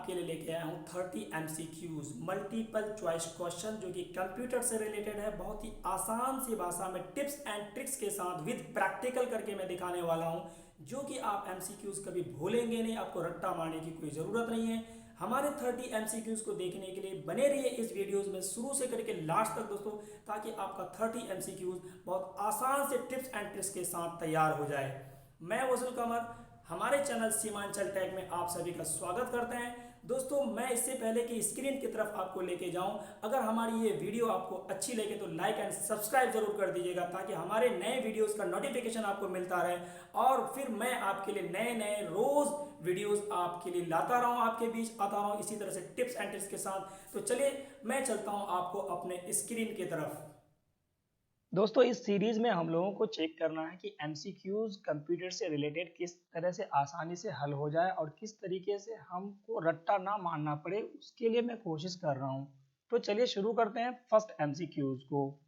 आपके लिए लेके आया हूँ 30 MCQs मल्टीपल चॉइस क्वेश्चन जो कि कंप्यूटर से रिलेटेड है। बहुत ही आसान सी भाषा में टिप्स एंड ट्रिक्स के साथ विद प्रैक्टिकल करके मैं दिखाने वाला हूँ, जो कि आप MCQs कभी भूलेंगे नहीं। आपको रट्टा मारने की कोई ज़रूरत नहीं है। हमारे 30 MCQs को देखने के लिए बने रहिए इस वीडियोस में शुरू से करके लास्ट तक दोस्तों, ताकि आपका 30 MCQs बहुत आसान से टिप्स एंड ट्रिक्स के साथ तैयार हो जाए। मैं वसूल कमर हमारे चैनल सीमांचल टैग में आप सभी का स्वागत करते हैं। दोस्तों, मैं इससे पहले कि स्क्रीन की तरफ आपको लेके जाऊं, अगर हमारी ये वीडियो आपको अच्छी लगे तो लाइक एंड सब्सक्राइब जरूर कर दीजिएगा, ताकि हमारे नए वीडियोस का नोटिफिकेशन आपको मिलता रहे और फिर मैं आपके लिए नए नए रोज वीडियोस आपके लिए लाता रहूं, आपके बीच आता रहूं इसी तरह से टिप्स एंड ट्रिक्स के साथ। तो चलिए मैं चलता हूं आपको अपने स्क्रीन की तरफ। दोस्तों, इस सीरीज में हम लोगों को चेक करना है कि एमसीक्यूज कंप्यूटर से रिलेटेड किस तरह से आसानी से हल हो जाए और किस तरीके से हमको रट्टा ना मारना पड़े, उसके लिए मैं कोशिश कर रहा हूं। तो चलिए शुरू करते हैं फर्स्ट एमसीक्यूज को।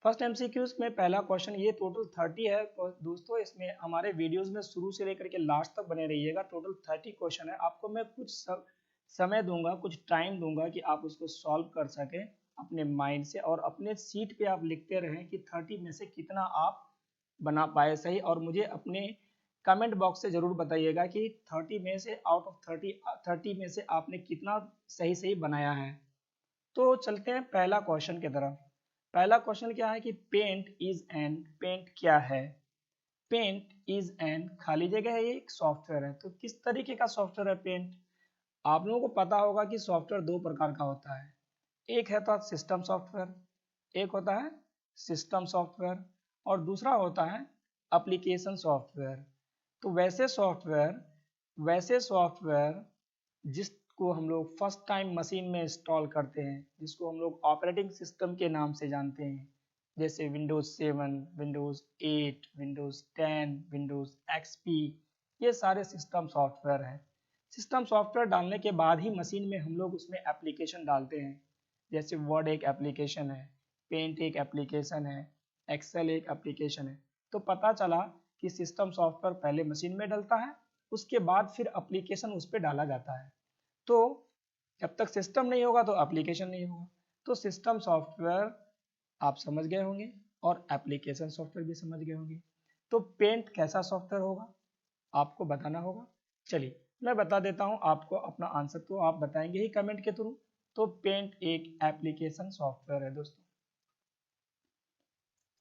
फर्स्ट एमसीक्यूज में पहला क्वेश्चन, ये टोटल 30 है दोस्तों। इसमें हमारे वीडियोस में शुरू से लेकर के लास्ट तक बने रहिएगा। टोटल 30 क्वेश्चन है। आपको मैं कुछ समय दूंगा, कुछ टाइम दूंगा कि आप उसको सॉल्व कर सकें अपने माइंड से, और अपने सीट पे आप लिखते रहें कि 30 में से कितना आप बना पाए सही, और मुझे अपने कमेंट बॉक्स से जरूर बताइएगा कि 30 में से आउट ऑफ 30 में से आपने कितना सही सही बनाया है। तो चलते हैं पहला क्वेश्चन की तरफ। पहला क्वेश्चन क्या है कि पेंट क्या है। पेंट इज एन खाली जगह है, ये एक सॉफ्टवेयर है। तो किस तरीके का सॉफ्टवेयर है पेंट? आप लोगों को पता होगा कि सॉफ्टवेयर दो प्रकार का होता है। एक है तो सिस्टम सॉफ्टवेयर, एक होता है सिस्टम सॉफ्टवेयर, और दूसरा होता है एप्लीकेशन सॉफ्टवेयर। तो वैसे सॉफ्टवेयर जिसको हम लोग फर्स्ट टाइम मशीन में इंस्टॉल करते हैं, जिसको हम लोग ऑपरेटिंग सिस्टम के नाम से जानते हैं, जैसे Windows 7, Windows 8, Windows 10, Windows XP, ये सारे सिस्टम सॉफ्टवेयर हैं। सिस्टम सॉफ्टवेयर डालने के बाद ही मशीन में हम लोग उसमें एप्लीकेशन डालते हैं। जैसे वर्ड एक एप्लीकेशन है, पेंट एक एप्लीकेशन है, एक्सेल एक एप्लीकेशन है। तो पता चला कि सिस्टम सॉफ्टवेयर पहले मशीन में डलता है, उसके बाद फिर एप्लीकेशन उस पर डाला जाता है। तो जब तक सिस्टम नहीं होगा तो एप्लीकेशन नहीं होगा। तो सिस्टम सॉफ्टवेयर आप समझ गए होंगे और एप्लीकेशन सॉफ्टवेयर भी समझ गए होंगे। तो पेंट कैसा सॉफ्टवेयर होगा आपको बताना होगा। चलिए मैं बता देता हूं आपको, अपना आंसर तो आप बताएंगे ही कमेंट के थ्रू। तो पेंट एक एप्लीकेशन सॉफ्टवेयर है दोस्तों।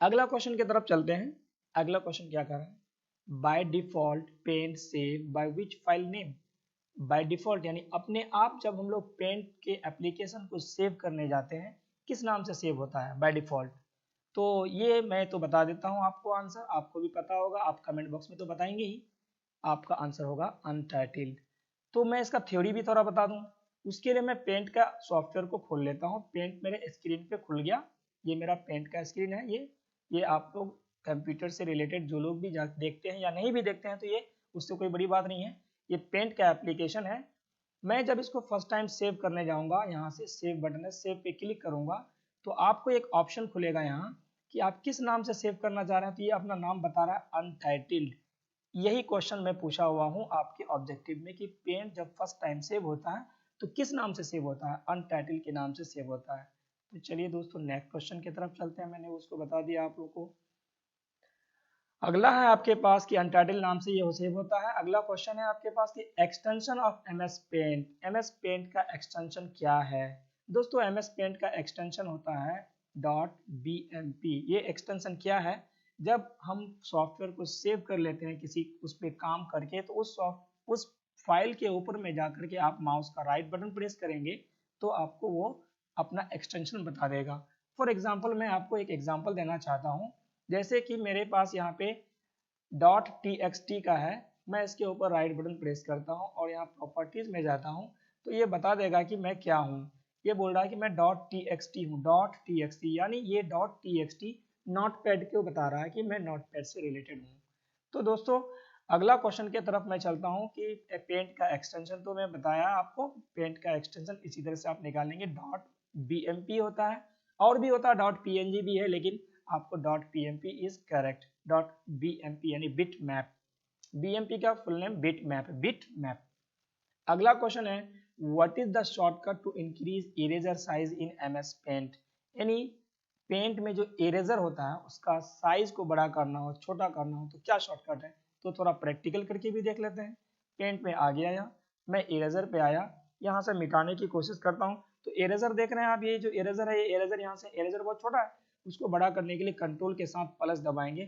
अगला क्वेश्चन की तरफ चलते हैं। अगला क्वेश्चन क्या कर रहा है, by default paint save by which file name. By default यानी अपने आप जब हम लोग पेंट के एप्लीकेशन को सेव करने जाते हैं, किस नाम से सेव होता है बाय डिफॉल्ट? तो ये मैं तो बता देता हूँ आपको आंसर, आपको भी पता होगा, आप कमेंट बॉक्स में तो बताएंगे ही। आपका आंसर होगा अनटाइटल्ड। तो मैं इसका थ्योरी भी थोड़ा बता दूं। उसके लिए मैं पेंट का सॉफ्टवेयर को खोल लेता हूँ। पेंट मेरे स्क्रीन पे खुल गया। ये मेरा पेंट का स्क्रीन है। ये आप लोग कंप्यूटर से रिलेटेड जो लोग भी देखते हैं या नहीं भी देखते हैं, तो ये उससे कोई बड़ी बात नहीं है। ये पेंट का एप्लीकेशन है। मैं जब इसको फर्स्ट टाइम सेव करने जाऊंगा, यहाँ से सेव बटन है, सेव पे क्लिक करूंगा, तो आपको एक ऑप्शन खुलेगा यहाँ कि आप किस नाम से सेव करना चाह रहे हैं। तो ये अपना नाम बता रहा है अनटाइटल्ड। यही क्वेश्चन मैं पूछा हुआ हूँ आपके ऑब्जेक्टिव में कि पेंट जब फर्स्ट टाइम सेव होता है तो किस नाम से सेव होता है? अनटाइटल्ड के नाम से सेव होता है। तो चलिए दोस्तों नेक्स्ट क्वेश्चन की तरफ चलते हैं। मैंने उसको बता दिया आप लोगों को। अगला है आपके पास कि अनटाइटल्ड नाम से ये सेव होता है। अगला क्वेश्चन है आपके पास कि extension of MS paint. MS paint का एक्सटेंशन क्या है? दोस्तों एमएस पेंट का एक्सटेंशन होता है .bmp। ये एक्सटेंशन क्या है? जब हम सॉफ्टवेयर को सेव कर लेते हैं किसी उस पर काम करके, तो उस फाइल के ऊपर में जाकर के आप माउस का राइट बटन प्रेस करेंगे तो आपको वो अपना एक्सटेंशन बता देगा। फॉर एग्जाम्पल मैं आपको एक एग्जाम्पल देना चाहता हूँ। जैसे कि मेरे पास यहाँ पे .txt का है, मैं इसके ऊपर राइट बटन प्रेस करता हूँ और यहाँ प्रॉपर्टीज में जाता हूँ, तो ये बता देगा कि मैं क्या हूँ। ये बोल रहा है कि मैं .txt हूँ। .txt यानी ये .txt नोटपैड को बता रहा है कि मैं नोटपैड से रिलेटेड हूँ। तो दोस्तों अगला क्वेश्चन की तरफ मैं चलता हूँ कि पेंट का एक्सटेंशन तो मैं बताया आपको। पेंट का एक्सटेंशन इसी तरह से आप निकालेंगे। .bmp होता है, और भी होता है .png भी है, लेकिन आपको .pmp इज करेक्ट। .bmp यानी बिट मैप। bmp का फुल नेम बिट मैप। अगला क्वेश्चन है what is the shortcut to increase eraser size in MS paint, यानी पेंट में जो इरेजर होता है उसका साइज को बड़ा करना हो, छोटा करना हो तो क्या शॉर्टकट है। तो थोड़ा प्रैक्टिकल करके भी देख लेते हैं। पेंट में आ गया, मैं इरेजर पे आया, यहाँ से मिटाने की कोशिश करता हूँ। तो इरेजर देख रहे हैं आप, ये जो इरेजर है, ये इरेजर यहाँ से इरेजर बहुत छोटा है, उसको बड़ा करने के लिए कंट्रोल के साथ प्लस दबाएंगे।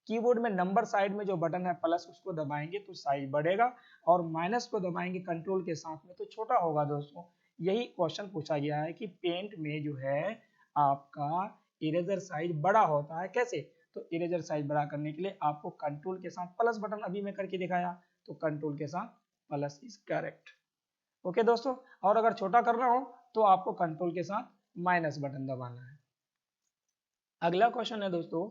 कीबोर्ड में नंबर साइड में जो बटन है प्लस, उसको दबाएंगे तो साइज बढ़ेगा, और माइनस को दबाएंगे कंट्रोल के साथ में तो छोटा होगा दोस्तों। यही क्वेश्चन पूछा गया है कि पेंट में जो है आपका इरेजर साइज बड़ा होता है कैसे। तो इरेजर साइज बड़ा करने के लिए आपको कंट्रोल के साथ प्लस बटन, अभी मैं करके दिखाया, तो कंट्रोल के साथ प्लस इज करेक्ट। ओके दोस्तों, और अगर छोटा करना हो तो आपको कंट्रोल के साथ माइनस बटन दबाना है। अगला क्वेश्चन है दोस्तों,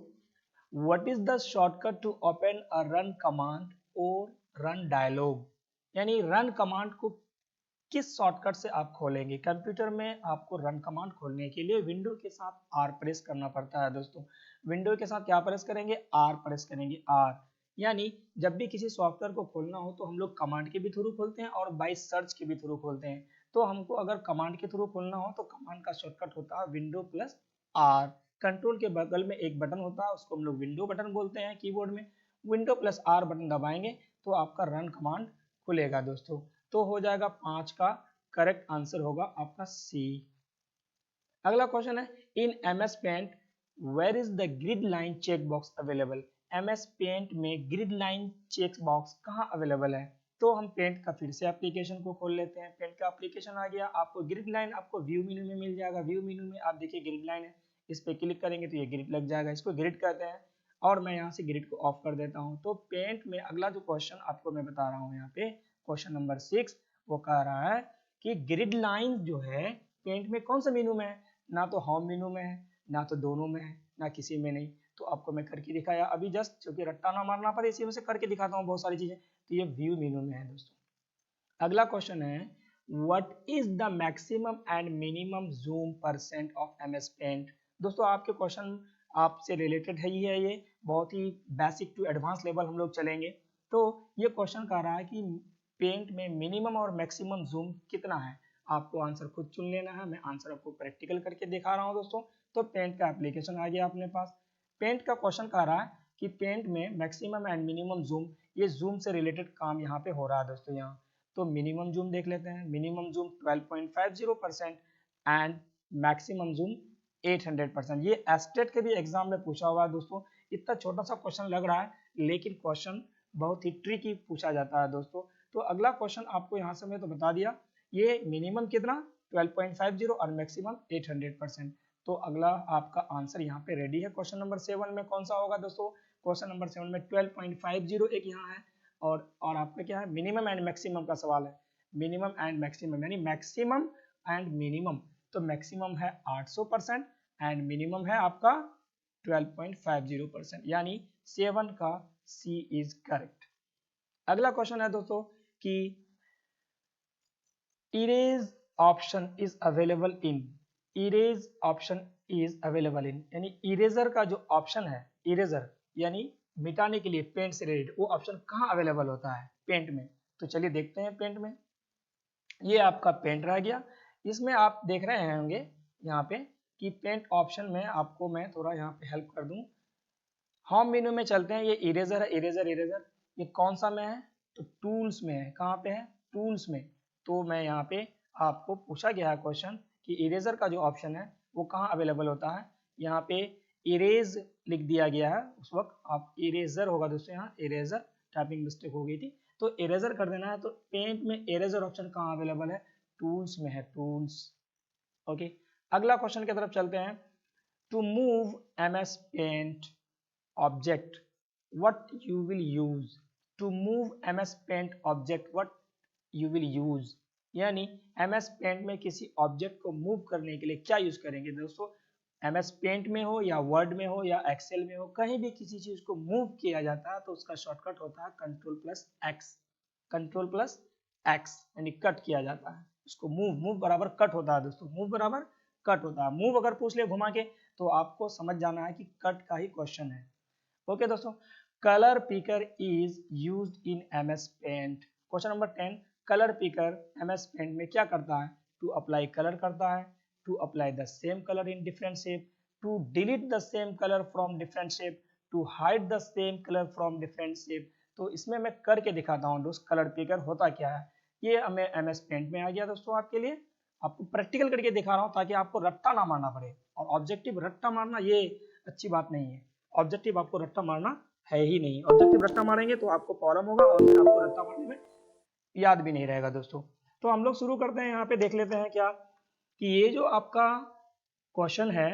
what is the shortcut to open a run command और रन डायलॉग, यानी रन कमांड को किस शॉर्टकट से आप खोलेंगे। कंप्यूटर में आपको रन कमांड खोलने के लिए विंडो के साथ आर प्रेस करना पड़ता है दोस्तों। विंडो के साथ क्या प्रेस करेंगे, आर प्रेस करेंगे, आर। यानी जब भी किसी सॉफ्टवेयर को खोलना हो तो हम लोग कमांड के भी थ्रू खोलते हैं और बाय सर्च के भी थ्रू खोलते हैं। तो हमको अगर कमांड के थ्रू खोलना हो तो कमांड का शॉर्टकट होता है विंडो प्लस आर। कंट्रोल के बगल में एक बटन होता है, उसको हम लोग विंडो बटन बोलते हैं कीबोर्ड में। विंडो प्लस आर बटन दबाएंगे तो आपका रन कमांड खुलेगा दोस्तों। तो हो जाएगा 5 का करेक्ट आंसर होगा आपका सी। अगला क्वेश्चन है in MS paint where is the grid line check box available. MS paint में ग्रिड लाइन चेक बॉक्स कहाँ अवेलेबल है। तो हम पेंट का फिर से एप्लीकेशन को खोल लेते हैं। पेंट का एप्लीकेशन आ गया, आपको ग्रिड लाइन आपको व्यू मेन्यू में मिल जाएगा। व्यू मेन्यू में आप देखिए ग्रिड लाइन है, इस पे क्लिक करेंगे तो ये ग्रिड लग जाएगा, इसको ग्रिड कहते हैं। और मैं यहाँ से ग्रिड को ऑफ कर देता हूँ। तो पेंट में अगला जो क्वेश्चन आपको मैं बता रहा हूँ यहाँ पे, क्वेश्चन नंबर 6, वो कह रहा है कि ग्रिड लाइन जो है पेंट में कौन सा मेनू में है। ना तो होम मेनू में है, ना तो दोनों में है, ना किसी में नहीं। तो आपको मैं करके दिखाया अभी जस्ट, क्योंकि रट्टा ना मारना पड़े इसी में से करके दिखाता हूँ बहुत सारी चीजें। तो ये व्यू मेनू में है दोस्तों। अगला क्वेश्चन है what is the maximum and minimum zoom percent of MS paint. दोस्तों आपके क्वेश्चन आपसे रिलेटेड है ही है, ये बहुत ही बेसिक टू एडवांस लेवल हम लोग चलेंगे। तो ये क्वेश्चन कह रहा है कि पेंट में मिनिमम और मैक्सिमम जूम कितना है। आपको आंसर खुद चुन लेना है, मैं आंसर आपको प्रैक्टिकल करके दिखा रहा हूँ दोस्तों। तो पेंट का एप्लीकेशन आ गया अपने पास। पेंट का क्वेश्चन कह रहा है कि पेंट में मैक्सिमम एंड मिनिमम जूम, ये जूम से रिलेटेड काम यहाँ पे हो रहा है दोस्तों। यहाँ तो मिनिमम जूम देख लेते हैं। Minimum zoom 12.50% and maximum zoom 800%। ये एस्टेट के भी एग्जाम में पूछा हुआ है दोस्तों। इतना छोटा सा क्वेश्चन लग रहा है लेकिन क्वेश्चन बहुत ही ट्रिकी पूछा जाता है दोस्तों। तो अगला क्वेश्चन आपको यहाँ से मैं तो बता दिया, ये मिनिमम कितना 12.50 और मैक्सिमम 800%। तो अगला आपका आंसर यहाँ पे रेडी है। क्वेश्चन नंबर 7 में कौन सा होगा दोस्तों, क्वेश्चन नंबर 7 में 12.50 एक यहाँ है, और आपका क्या है मिनिमम एंड मैक्सिमम का सवाल है। मिनिमम एंड मैक्सिमम यानी मैक्सिमम एंड मिनिमम, तो मैक्सिमम है 800% एंड मिनिमम है आपका 12.50%, यानी 7 का सी इज करेक्ट। अगला क्वेश्चन है दोस्तों कि erase option is available in, erase option is available in, यानी इरेजर का जो ऑप्शन है, इरेजर यानी मिटाने के लिए पेंट से रिलेटेड, वो ऑप्शन कहाँ अवेलेबल होता है पेंट में। तो चलिए देखते हैं पेंट में। ये आपका पेंट रह गया। इसमें आप देख रहे होंगे यहाँ पे कि पेंट ऑप्शन में आपको मैं थोड़ा यहाँ पे हेल्प कर दूं। होम मेनू में चलते हैं, ये इरेजर है, इरेजर इरेजर, ये कौन सा में है तो टूल्स में है। कहाँ पे है, टूल्स में। तो मैं यहाँ पे आपको पूछा गया है क्वेश्चन कि इरेजर का जो ऑप्शन है वो कहाँ अवेलेबल होता है। यहाँ पे इरेज लिख दिया गया है, उस वक्त आप इरेजर होगा दोस्तों, यहाँ इरेजर टाइपिंग मिस्टेक हो गई थी, तो इरेजर कर देना है। तो पेंट में इरेजर ऑप्शन कहाँ अवेलेबल है, टूल्स में है, टूल्स। ओके, अगला क्वेश्चन की तरफ चलते हैं। To move MS paint object what you will use, to move ms paint object what you will use, यानी ms paint में किसी ऑब्जेक्ट को मूव करने के लिए क्या यूज करेंगे दोस्तों। ms paint में हो या वर्ड में हो या एक्सेल में हो, कहीं भी किसी चीज को मूव किया जाता है तो उसका शॉर्टकट होता है control plus x. Control plus x यानी कट किया जाता है उसको। मूव, मूव बराबर कट होता है दोस्तों, मूव बराबर कट होता है। मूव अगर पूछ ले घुमा के तो आपको समझ जाना है कि कट का ही क्वेश्चन है। ओके दोस्तों, colour picker is used in MS paint. Question number 10, colour picker MS paint में क्या करता है, टू अप्लाई कलर करता है, to apply the same colour in different shape, to delete the same colour from different shape, to hide the same colour from different shape. तो इसमें मैं करके दिखाता हूँ दोस्त कलर पिकर होता क्या है। ये हमें MS पेंट में आ गया दोस्तों, आपके लिए आपको प्रैक्टिकल करके दिखा रहा हूँ ताकि आपको रट्टा ना मारना पड़े। और ऑब्जेक्टिव रट्टा मारना ये अच्छी बात नहीं है, ऑब्जेक्टिव आपको रट्टा मारना है ही नहीं। ऑब्जेक्टिव रट्टा मारेंगे तो आपको प्रॉब्लम होगा और फिर आपको रट्टा मारने में याद भी नहीं रहेगा दोस्तों। तो हम लोग शुरू करते हैं, यहाँ पे देख लेते हैं क्या कि ये जो आपका क्वेश्चन है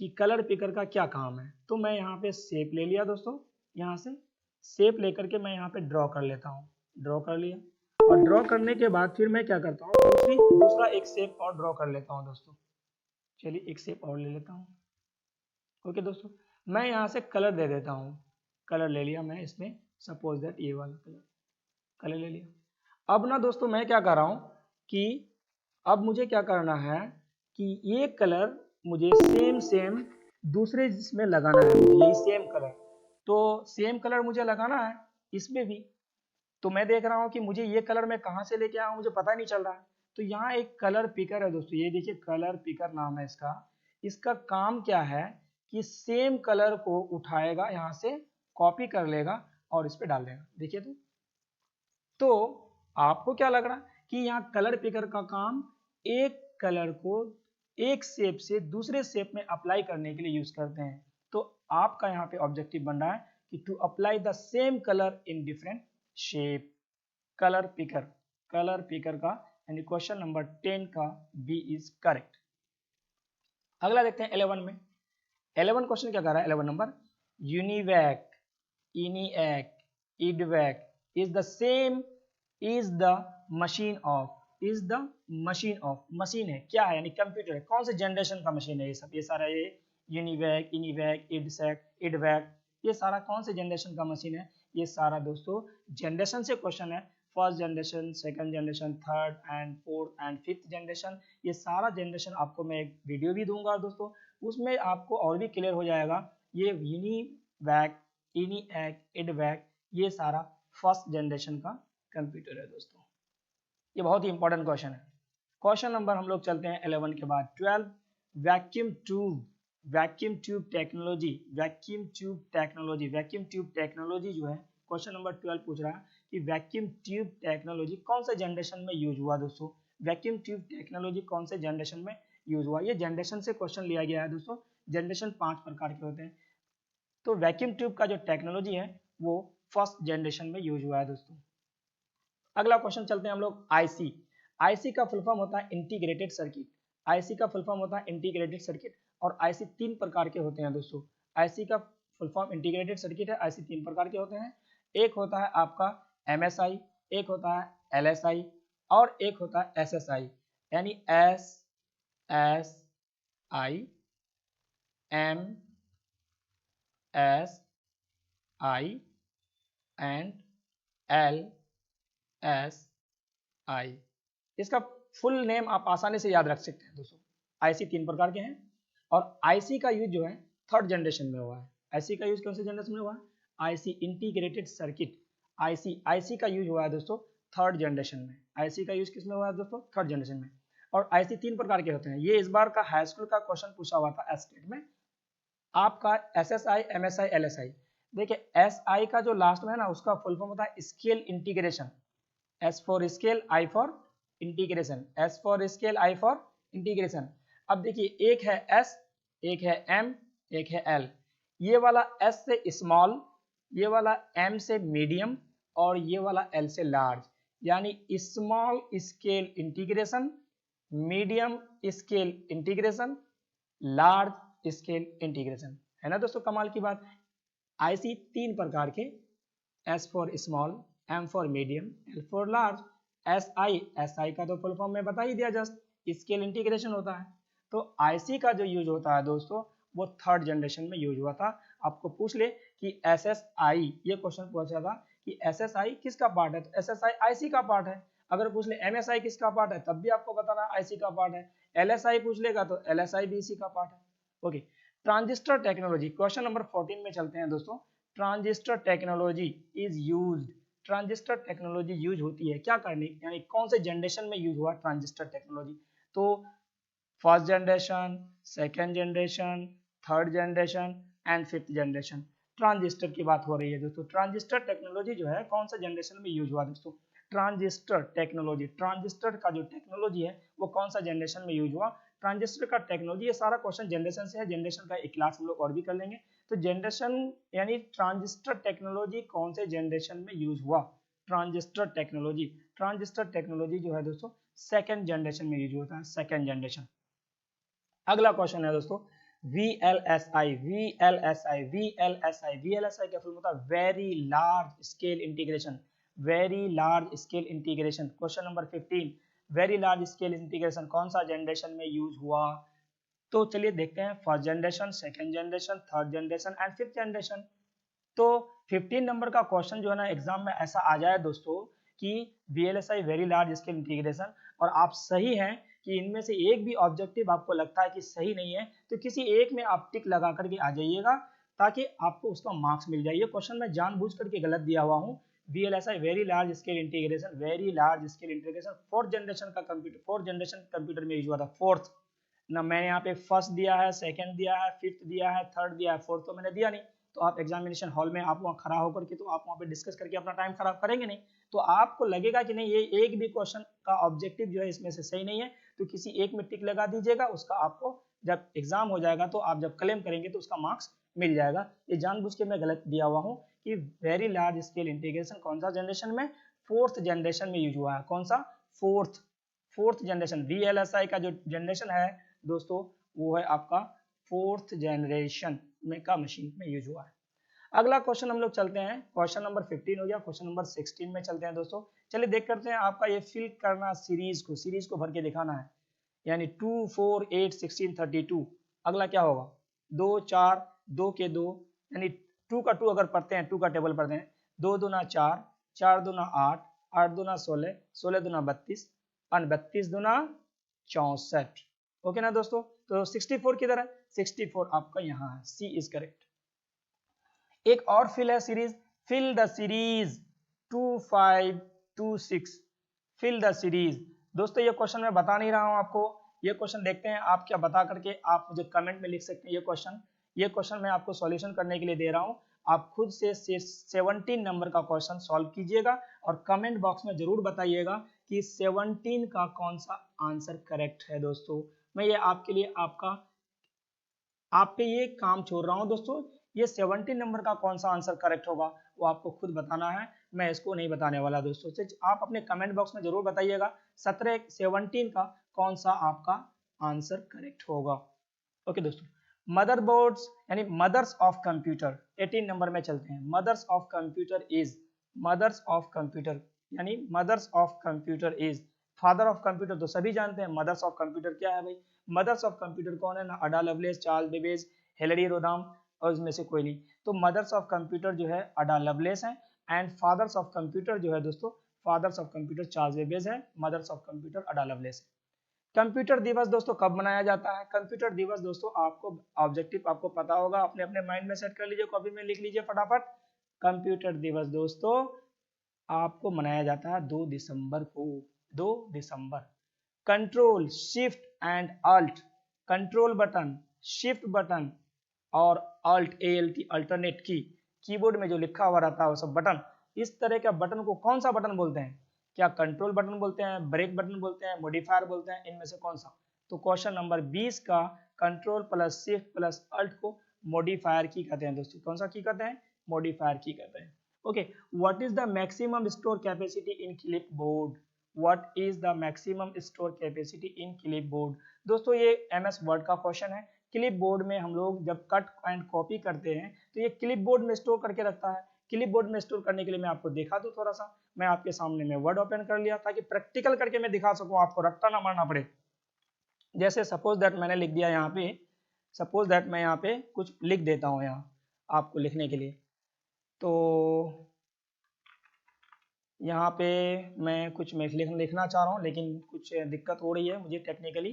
कि कलर पिकर का क्या काम है। तो मैं यहाँ पे शेप ले लिया दोस्तों, यहाँ से शेप लेकर के मैं यहाँ पे ड्रॉ कर लेता हूँ, ड्रॉ कर लिया। और ड्रॉ करने के बाद फिर मैं क्या करता हूँ, दूसरा एक शेप और ड्रॉ कर लेता हूँ दोस्तों। चलिए एक शेप और ले लेता हूँ। ओके दोस्तों, मैं यहाँ से कलर दे देता हूँ, कलर ले लिया मैं इसमें, सपोज दैट ये वाला कलर ले लिया। अब ना दोस्तों मैं क्या कर रहा हूँ कि अब मुझे क्या करना है कि ये कलर मुझे सेम दूसरे जिसमें लगाना है, यही सेम कलर। तो सेम कलर मुझे लगाना है इसमें भी। तो मैं देख रहा हूँ कि मुझे ये कलर मैं कहाँ से लेके आऊँ, मुझे पता नहीं चल रहा है। तो यहाँ एक कलर पिकर है दोस्तों, ये देखिए कलर पिकर नाम है इसका। इसका काम क्या है कि सेम कलर को उठाएगा, यहाँ से कॉपी कर लेगा और इस पे डाल देगा। देखिए तो आपको क्या लग रहा है कि यहाँ कलर पिकर का काम एक कलर को एक शेप से दूसरे शेप में अप्लाई करने के लिए यूज करते हैं। तो आपका यहाँ पे ऑब्जेक्टिव बन रहा है कि to apply the same colour in different shape. Colour picker का यानी क्वेश्चन नंबर 10 का बी इज करेक्ट। अगला देखते हैं 11 में। 11 क्वेश्चन क्या कर रहा है, 11 number, UNIVAC, ENIAC, EDVAC is the same is the machine of, is the machine of, machine है क्या है, यानी कंप्यूटर है, कौन से जनरेशन का मशीन है ये सब, ये सारा ये यूनिवैक, इनिवैक, इडसैक, इडवैक, ये सारा कौन से जनरेशन का मशीन है। ये सारा दोस्तों जनरेशन से क्वेश्चन है, first generation, second generation, third and fourth and fifth generation. ये सारा जनरेशन आपको मैं एक वीडियो भी दूंगा दोस्तों, उसमें आपको और भी क्लियर हो जाएगा। ये यूनिवैक, इनिएक, इडवैक ये सारा फर्स्ट जनरेशन का कंप्यूटर है दोस्तों। ये बहुत ही इंपॉर्टेंट क्वेश्चन है। क्वेश्चन नंबर हम लोग चलते हैं 11 के बाद 12, vacuum tube, vacuum tube technology, vacuum tube technology, vacuum tube technology जो है क्वेश्चन नंबर 12 पूछ रहा है कि वैक्यूम ट्यूब टेक्नोलॉजी कौन से जनरेशन में यूज हुआ दोस्तों। वैक्यूम ट्यूब टेक्नोलॉजी कौन से जनरेशन में यूज हुआ, ये जनरेशन से क्वेश्चन लिया गया है दोस्तों। जनरेशन 5 प्रकार के होते हैं, तो वैक्यूम ट्यूब का जो टेक्नोलॉजी है वो फर्स्ट जनरेशन में यूज हुआ है दोस्तों। अगला क्वेश्चन चलते हैं हम लोग आईसी। आईसी का फुल फॉर्म होता है इंटीग्रेटेड सर्किट, आईसी का फुल फॉर्म होता है इंटीग्रेटेड सर्किट। और आईसी 3 प्रकार के होते हैं दोस्तों। आईसी का फुल फॉर्म इंटीग्रेटेड सर्किट है, आईसी 3 प्रकार के होते हैं। एक होता है आपका एमएसआई, एक होता है एलएसआई और एक होता है एसएसआई, यानी S S I, M S I and L S I. इसका फुल नेम आप आसानी से याद रख सकते हैं दोस्तों। आईसी 3 प्रकार के हैं और आईसी का यूज जो है थर्ड जनरेशन में हुआ है। आईसी का यूज कौन से जनरेशन में हुआ है, आईसी इंटीग्रेटेड सर्किट, आईसी का यूज हुआ है दोस्तों थर्ड जनरेशन में। आईसी का यूज किस में हुआ है दोस्तों, थर्ड जनरेशन में। और आईसी 3 प्रकार के होते हैं। ये इस बार का हाई स्कूल का क्वेश्चन पूछा हुआ था एस्टेट में आपका, एसएसआई, एमएसआई, एलएसआई। देखिए एसआई का जो लास्ट में है ना उसका फुल फॉर्म होता है scale integration, S for scale, I for integration, S for scale, I for integration. अब देखिए एक है एस, एक है एम, एक है एल। ये वाला एस से स्मॉल, ये वाला एम से मीडियम और ये वाला एल से लार्ज, यानी small scale integration, medium scale integration, large scale integration, है ना दोस्तों कमाल की बात। आईसी 3 प्रकार के, S for small, M for medium, L for large. SI का तो फुल फॉर्म में बता ही दिया, जस्ट स्केल इंटीग्रेशन होता है। तो आईसी का जो यूज होता है दोस्तों वो थर्ड जनरेशन में यूज हुआ था। आपको पूछ ले कि एसएसआई, ये क्वेश्चन पूछा था कि एसएसआई किसका पार्ट है, तो एसएसआई आईसी का पार्ट है। अगर पूछ ले एमएसआई किसका पार्ट है तब भी आपको बताना आईसी का पार्ट है। एलएसआई पूछ लेगा तो एलएसआई भी इसी का पार्ट है। Okay, transistor technology, question number 14 में चलते हैं दोस्तों। Transistor technology is used transistor technology use होती है क्या करने, यानी कौन से जनरेशन में यूज हुआ ट्रांजिस्टर टेक्नोलॉजी। तो first generation, second generation, third generation and fifth generation, transistor की बात हो रही है दोस्तों। ट्रांजिस्टर टेक्नोलॉजी जो है कौन सा जनरेशन में यूज हुआ दोस्तों, ट्रांजिस्टर टेक्नोलॉजी, ट्रांजिस्टर का जो टेक्नोलॉजी है वो कौन सा जनरेशन में यूज हुआ, ट्रांजिस्टर का टेक्नोलॉजी। ये सारा क्वेश्चन जनरेशन से है, जनरेशन का एक क्लास हम लोग और भी कर लेंगे। तो जनरेशन यानी ट्रांजिस्टर टेक्नोलॉजी कौन से जनरेशन में यूज हुआ, ट्रांजिस्टर टेक्नोलॉजी, ट्रांजिस्टर टेक्नोलॉजी जो है दोस्तों सेकेंड जनरेशन में यूज होता है, सेकेंड जनरेशन। अगला क्वेश्चन है दोस्तों VLSI, VLSI, VLSI, VLSI का फुल होता है very large scale integration, very large scale integration. Question number 15, very large scale integration कौन सा जनरेशन में यूज हुआ। तो चलिए देखते हैं first generation, second generation, third generation and fifth generation. तो 15 नंबर का क्वेश्चन जो है ना एग्जाम में ऐसा आ जाए दोस्तों कि VLSI very large scale integration, और आप सही हैं कि इनमें से एक भी ऑब्जेक्टिव आपको लगता है कि सही नहीं है तो किसी एक में आप टिक लगा करके आ जाइएगा ताकि आपको उसका मार्क्स मिल जाए। ये क्वेश्चन मैं जानबूझ करके गलत दिया हुआ हूँ। VLSI very large scale integration, very large scale integration fourth generation का कंप्यूटर, फोर्थ जनरेशन कंप्यूटर में यूज हुआ था। फोर्थ ना मैंने यहाँ पे फर्स्ट दिया है, सेकंड दिया है, फिफ्थ दिया है, थर्ड दिया है, फोर्थ तो मैंने दिया नहीं। तो आप एग्जामिनेशन हॉल में आप वहाँ खड़ा होकर के तो आप वहाँ पे डिस्कस करके अपना टाइम खराब करेंगे नहीं, तो आपको लगेगा कि नहीं ये एक भी क्वेश्चन का ऑब्जेक्टिव जो है इसमें से सही नहीं है, तो किसी एक में टिक लगा दीजिएगा, उसका आपको जब एग्जाम हो जाएगा तो आप जब क्लेम करेंगे तो उसका मार्क्स मिल जाएगा। ये जानबूझ के मैं गलत दिया हुआ हूँ कि वेरी लार्ज स्केल इंटीग्रेशन कौन सा जनरेशन में, फोर्थ जनरेशन में यूज हुआ है। कौन सा, फोर्थ, फोर्थ जनरेशन। VLSI का जो जनरेशन है दोस्तों वो है आपका फोर्थ जनरेशन में का मशीन में यूज हुआ है। अगला क्वेश्चन हम लोग चलते हैं, क्वेश्चन नंबर 15 हो गया, क्वेश्चन नंबर 16 में चलते हैं दोस्तों। चलिए देख करते हैं आपका ये फिल करना सीरीज को भर के दिखाना है, यानी 2 4 8 16 32। अगला क्या होगा, 2 4 2 के 2, यानी 2 का 2 अगर पढ़ते हैं, 2 का टेबल पढ़ते हैं, 2 दूना 4, 4 दूना 8, 8 दूना 16, 16 दूना 32, 32 दूना 64। ओके ना दोस्तों, तो 64 किधर है, 64 आपका यहाँ है, सी इज करेक्ट। एक और फिल है series, fill the series 2 5 2 6, fill the series. दोस्तों ये क्वेश्चन मैं बता नहीं रहा हूं आपको, ये क्वेश्चन देखते हैं आप क्या बता करके आप मुझे कमेंट में लिख सकते हैं। ये क्वेश्चन मैं आपको सॉल्यूशन करने के लिए दे रहा हूं, आप खुद से 17 नंबर का क्वेश्चन सॉल्व कीजिएगा और कमेंट बॉक्स में जरूर बताइएगा कि 17 का कौन सा आंसर करेक्ट है। दोस्तों मैं ये आपके लिए आप पे ये काम छोड़ रहा हूं दोस्तों, ये 17 नंबर का कौन सा आंसर करेक्ट होगा वो आपको खुद बताना है, मैं इसको नहीं बताने वाला दोस्तों। आप अपने कमेंट बॉक्स में जरूर बताइएगा 17 का कौन सा आपका आंसर करेक्ट होगा। ओके दोस्तों, मदरबोर्ड्स यानी मदर्स ऑफ कंप्यूटर, 18 नंबर में चलते हैं। Mothers of computer is, mothers of computer यानी mothers of computer is, father of computer तो सभी जानते हैं, मदर्स ऑफ कंप्यूटर क्या है भाई, मदर्स ऑफ कंप्यूटर कौन है ना, अडा लवलेस, चार्ल्स बेबेज, हिलरी रोदाम और इसमें से कोई नहीं। तो मदर्स ऑफ कंप्यूटर जो है अडा लवलेस है, एंड फादर्स ऑफ कंप्यूटर जो है दोस्तों, fathers of computer Charles Babbage है, mothers of computer Ada Lovelace है। कंप्यूटर दिवस दोस्तों कब मनाया जाता है, कंप्यूटर दिवस दोस्तों आपको ऑब्जेक्टिव आपको पता होगा, अपने अपने माइंड में सेट कर लीजिए, कॉपी में लिख लीजिए फटाफट। कंप्यूटर दिवस दोस्तों आपको मनाया जाता है 2 दिसंबर को, 2 दिसंबर। Control shift and alt, control button, shift button और alt ALT alternate key, keyboard में जो लिखा हुआ रहता है वो सब बटन, इस तरह का बटन को कौन सा बटन बोलते हैं, क्या कंट्रोल बटन बोलते हैं, ब्रेक बटन बोलते हैं, मॉडिफायर बोलते हैं, इनमें से कौन सा। तो क्वेश्चन नंबर 20 का control plus shift plus alt को मॉडिफायर की कहते हैं दोस्तों, कौन सा की कहते हैं, मॉडिफायर की कहते हैं। Okay, what is the maximum store capacity in clipboard, what is the maximum store capacity in clipboard. दोस्तों ये MS वर्ड का क्वेश्चन है, क्लिपबोर्ड में हम लोग जब कट एंड कॉपी करते हैं तो ये क्लिपबोर्ड में स्टोर करके रखता है। क्लिपबोर्ड में स्टोर करने के लिए मैं आपको दिखा दूं थोड़ा सा, मैं आपके सामने में वर्ड ओपन कर लिया ताकि प्रैक्टिकल करके मैं दिखा सकूं, आपको रट्टा ना मारना पड़े। जैसे सपोज दैट मैंने लिख दिया यहाँ पे, सपोज दैट मैं यहाँ पे कुछ लिख देता हूँ यहाँ आपको लिखने के लिए, तो यहाँ पे मैं कुछ लिखना चाह रहा हूँ लेकिन कुछ दिक्कत हो रही है मुझे टेक्निकली,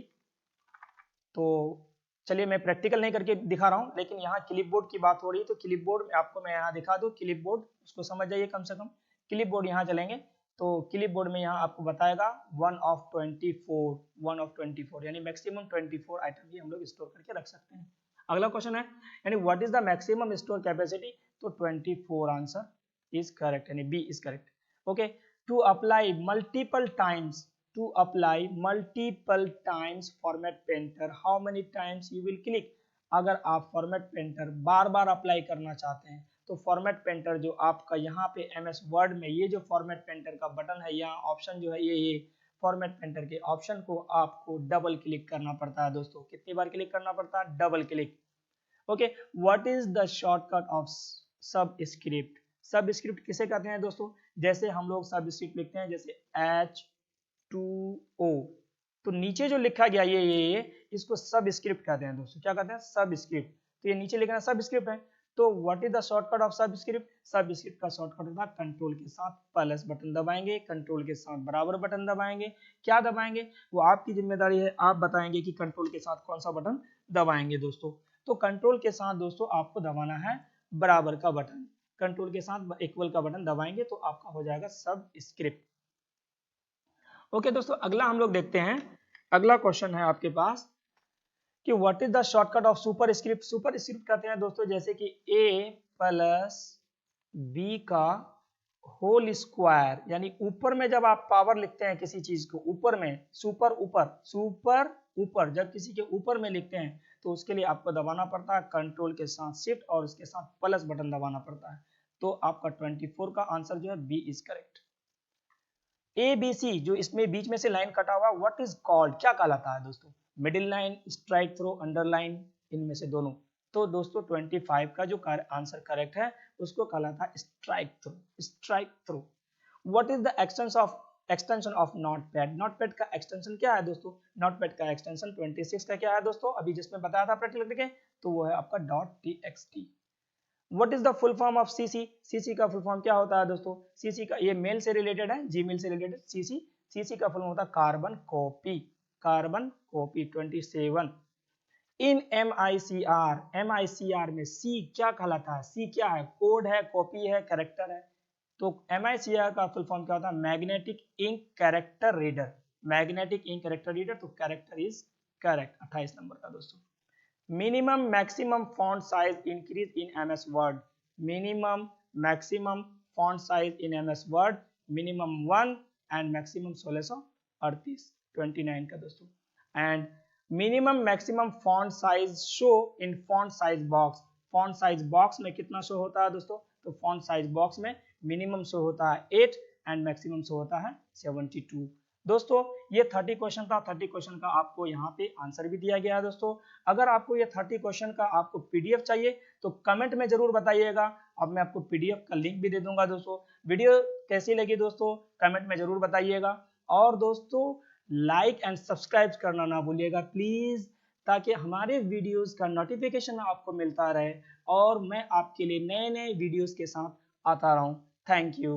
तो चलिए मैं प्रैक्टिकल नहीं करके दिखा रहा हूँ, लेकिन यहाँ क्लिपबोर्ड की बात हो रही है तो क्लिपबोर्ड आपको मैं यहाँ दिखा दूँ, क्लिपबोर्ड उसको समझ जाइए कम से कम। क्लिप बोर्ड यहाँ चलेंगे तो क्लिप बोर्ड में यहाँ आपको बताएगा 1 of 24 यानी मैक्सिमम 24 आइटम भी हम लोग स्टोर करके रख सकते हैं। अगला क्वेश्चन है यानी what is the maximum store capacity, तो 24 आंसर इज करेक्ट यानी B is correct. Okay, to apply multiple times format painter, how many times you will click. अगर आप फॉर्मेट पेंटर बार बार अप्लाई करना चाहते हैं तो फॉर्मेट पेंटर जो आपका यहाँ पे MS वर्ड में ये जो फॉर्मेट पेंटर का बटन है, यहाँ ऑप्शन जो है ये फॉर्मेट पेंटर के ऑप्शन को आपको डबल क्लिक करना पड़ता है दोस्तों। कितनी बार क्लिक करना पड़ता है, double click. Okay, what is the shortcut of सब स्क्रिप्ट, सब स्क्रिप्ट किसे कहते हैं दोस्तों, जैसे हम लोग सब स्क्रिप्ट लिखते हैं जैसे H2O, तो नीचे जो लिखा गया ये इसको सब स्क्रिप्ट कहते हैं दोस्तों। क्या कहते हैं, सब स्क्रिप्ट। तो ये नीचे लिखना सब स्क्रिप्ट है। तो what is the shortcut of सब स्क्रिप्ट, सब स्क्रिप्ट का शॉर्टकट होता है कंट्रोल के साथ प्लस बटन दबाएंगे, कंट्रोल के साथ बराबर बटन दबाएंगे, क्या दबाएंगे वो आपकी जिम्मेदारी है, आप बताएंगे कि कंट्रोल के साथ कौन सा बटन दबाएंगे दोस्तों। तो कंट्रोल के साथ दोस्तों आपको दबाना है बराबर का बटन, कंट्रोल के साथ इक्वल का बटन दबाएंगे तो आपका हो जाएगा सब स्क्रिप्ट। ओके दोस्तों, अगला हम लोग देखते हैं, अगला क्वेश्चन है आपके पास कि what is the shortcut of super script. Super script कहते हैं दोस्तों जैसे कि A प्लस B का होल स्क्वायर, यानी ऊपर में जब आप पावर लिखते हैं किसी चीज को ऊपर में, सुपर ऊपर जब किसी के ऊपर में लिखते हैं तो उसके लिए आपको दबाना पड़ता है कंट्रोल के साथ शिफ्ट और उसके साथ प्लस बटन दबाना पड़ता है। तो आपका 24 का आंसर जो है बी इज करेक्ट। ABC जो इसमें बीच में से लाइन कटा हुआ व्हाट इज कॉल्ड, क्या कहलाता है दोस्तों, middle line, strikethrough, underline, इनमें से दोनों। तो दोस्तों 25 का जो आंसर करेक्ट है उसको कहलाता है strikethrough. What is the extension of notepad, notepad का एक्सटेंशन क्या है दोस्तों, नोटपैड का एक्सटेंशन 26 का क्या है दोस्तों, अभी जिसमें बताया था प्रैक्टिकल करके, तो वो है आपका .txt। What is the full form of CC, CC का फुल फॉर्म क्या होता है दोस्तों, CC का, ये मेल से रिलेटेड है, जीमेल से रिलेटेड, CC का फुल फॉर्म होता है कार्बन कॉपी 27। इन MICR में C क्या कहलाता है, C क्या है, कोड है, कॉपी है, कैरेक्टर है। तो MICR का फुल फॉर्म क्या होता है, magnetic ink character reader, magnetic ink character reader, तो कैरेक्टर इज करेक्ट 28 नंबर का दोस्तों। Minimum maximum font size increase in MS word, minimum maximum font size in MS word, minimum 1 and maximum 1638 29 का दोस्तों। And minimum maximum font size show in font size box, font size box में कितना show होता है दोस्तों, तो font size box में minimum show होता है 8 एंड मैक्सिमम शो होता है 72। दोस्तों ये 30 क्वेश्चन था, 30 क्वेश्चन का आपको यहाँ पे आंसर भी दिया गया है दोस्तों। अगर आपको ये 30 क्वेश्चन का आपको PDF चाहिए तो कमेंट में जरूर बताइएगा, अब मैं आपको PDF का लिंक भी दे दूंगा दोस्तों। वीडियो कैसी लगी दोस्तों कमेंट में जरूर बताइएगा, और दोस्तों लाइक एंड सब्सक्राइब करना ना भूलिएगा प्लीज, ताकि हमारे वीडियोस का नोटिफिकेशन आपको मिलता रहे और मैं आपके लिए नए नए वीडियोस के साथ आता रहूं। Thank you.